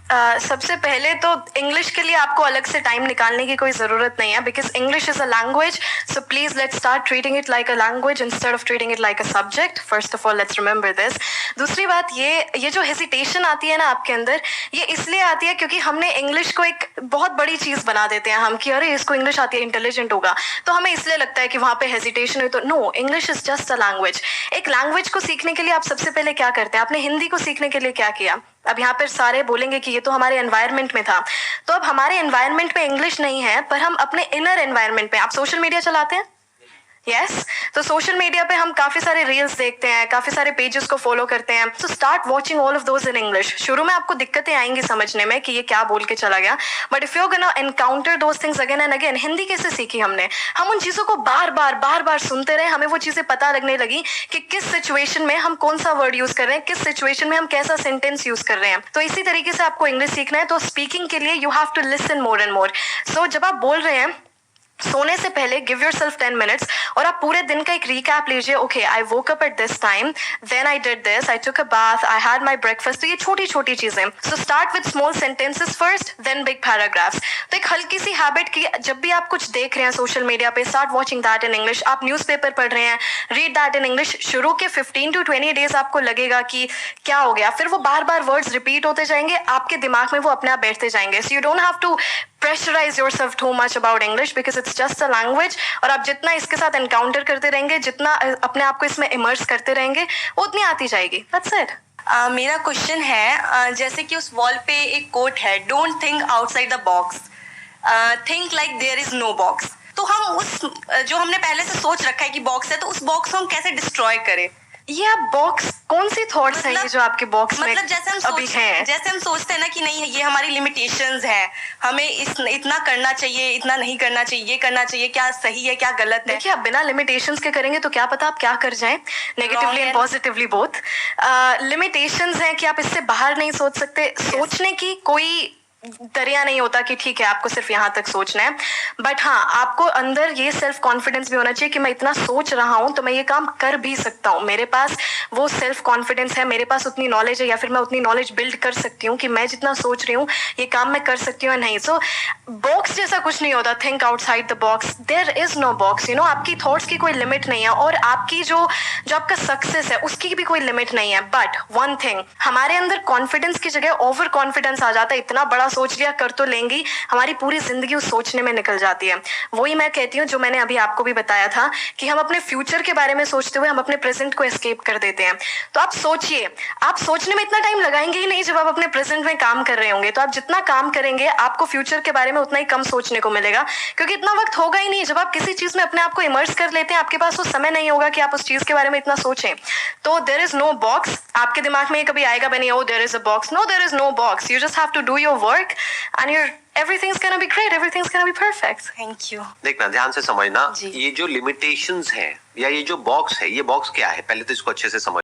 सबसे पहले तो इंग्लिश के लिए आपको अलग से टाइम निकालने की कोई ज़रूरत नहीं है, because English is a language. So please let's start treating it like a language instead of treating it like a subject. First of all let's remember this. दूसरी बात, ये जो हेजिटेशन आती है ना आपके अंदर, ये इसलिए आती है क्योंकि हमने इंग्लिश को एक बहुत बड़ी चीज़ बना देते हैं हम, कि अरे इसको इंग्लिश आती है, इंटेलिजेंट होगा, तो हमें इसलिए लगता है कि वहाँ पे हेजिटेशन है. तो no, English is just a language. एक लैंग्वेज को सीखने के लिए आप सबसे पहले क्या करते हैं? आपने हिंदी को सीखने के लिए क्या किया? अब यहाँ पर सारे बोलेंगे कि ये तो हमारे एनवायरनमेंट में था. तो अब हमारे एनवायरनमेंट में इंग्लिश नहीं है, पर हम अपने इनर एनवायरनमेंट में, आप सोशल मीडिया चलाते हैं? यस. तो सोशल मीडिया पे हम काफी सारे रील्स देखते हैं, काफी सारे पेजेस को फॉलो करते हैं. So start watching all of those in English. शुरू में आपको दिक्कतें आएंगी समझने में कि ये क्या बोल के चला गया, but if you gonna encounter those things again and again. Hindi कैसे सीखी हमने? हम उन चीजों को बार बार सुनते रहे, हमें वो चीजें पता लगने लगी कि किस सिचुएशन में हम कौन सा वर्ड यूज कर रहे हैं, किस सिचुएशन में हम कैसा सेंटेंस यूज कर रहे हैं. तो इसी तरीके से आपको इंग्लिश सीखना है. तो स्पीकिंग के लिए you have to listen more and more. So जब आप बोल रहे हैं, सोने से पहले गिव योरसेल्फ 10 मिनट्स और आप पूरे दिन का एक रिकैप लीजिए. Okay, I woke up at this time, then I did this, I took a bath, I had my breakfast. तो ये छोटी छोटी चीजें. So start with small sentences first, then big paragraphs. तो एक हल्की सी हैबिट की, जब भी आप कुछ देख रहे हैं सोशल मीडिया पे, start watching that in English. आप न्यूज़पेपर पढ़ रहे हैं, रीड दैट इन इंग्लिश. शुरू के 15 to 20 डेज आपको लगेगा कि क्या हो गया, फिर वो बार बार वर्ड्स रिपीट होते जाएंगे, आपके दिमाग में वो अपने आप बैठते जाएंगे. So you don't have to pressurize yourself too much about English because it's just a language. और आप जितना इसके साथ एनकाउंटर करते रहेंगे, जितना अपने आप को इसमें इमर्स करते रहेंगे, उतनी आती जाएगी. That's it. मेरा क्वेश्चन है, जैसे कि उस वॉल पे एक कोट है, don't think outside the box, think like there is no box. तो हम उस जो हमने पहले से सोच रखा है कि बॉक्स है, तो उस बॉक्स को हम कैसे डिस्ट्रॉय करें? ये आप बॉक्स, कौन सी थॉट्स हैं ये जो आपके बॉक्स में जैसे हम सोचते हैं ना कि नहीं, ये हमारी लिमिटेशंस है, हमें इतना करना चाहिए, इतना नहीं करना चाहिए, ये करना चाहिए, क्या सही है क्या गलत है. देखिए, आप बिना लिमिटेशंस के करेंगे तो क्या पता आप क्या कर जाएं, negatively and positively both. Limitations हैं कि आप इससे बाहर नहीं सोच सकते. सोचने की कोई दरिया नहीं होता कि ठीक है आपको सिर्फ यहाँ तक सोचना है, बट हाँ, आपको अंदर ये सेल्फ कॉन्फिडेंस भी होना चाहिए कि मैं इतना सोच रहा हूँ तो मैं ये काम कर भी सकता हूँ. मेरे पास वो सेल्फ कॉन्फिडेंस है, मेरे पास उतनी नॉलेज है, या फिर मैं उतनी नॉलेज बिल्ड कर सकती हूँ कि मैं जितना सोच रही हूँ ये काम मैं कर सकती हूँ या नहीं. सो बॉक्स जैसा कुछ नहीं होता. Think outside the box. There is no box. You know, आपकी थॉट्स की कोई लिमिट नहीं है, और आपकी जो आपका सक्सेस है उसकी भी कोई लिमिट नहीं है. बट वन थिंग, हमारे अंदर कॉन्फिडेंस की जगह ओवर कॉन्फिडेंस आ जाता है. इतना बड़ा सोच लिया, कर तो लेंगी, हमारी पूरी जिंदगी उस सोचने में निकल जाती है. वही मैं कहती हूँ जो मैंने अभी आपको भी बताया था कि हम अपने फ्यूचर के बारे में सोचते हुए हम अपने प्रेजेंट को एस्केप कर देते हैं. तो आप सोचिए, आप सोचने में इतना टाइम लगाएंगे ही नहीं जब आप अपने प्रेजेंट में काम कर रहे होंगे. तो आप जितना काम करेंगे आपको फ्यूचर के बारे में उतना ही कम सोचने को मिलेगा, क्योंकि इतना वक्त होगा ही नहीं. जब आप किसी चीज में अपने आप को इमर्स कर लेते हैं, आपके पास वो समय नहीं होगा कि आप उस चीज के बारे में इतना सोचें. तो देयर इज नो बॉक्स. आपके दिमाग में ये कभी आएगा भी नहीं, oh there is a box. No, there is no box. You just have to do your work and everything's gonna be great, everything's gonna be perfect. Thank you. देखना, ध्यान से समझना, ये जो लिमिटेशंस हैं या ये जो बॉक्स है, ये बॉक्स क्या है, पहले तो इसको अच्छे से समझ.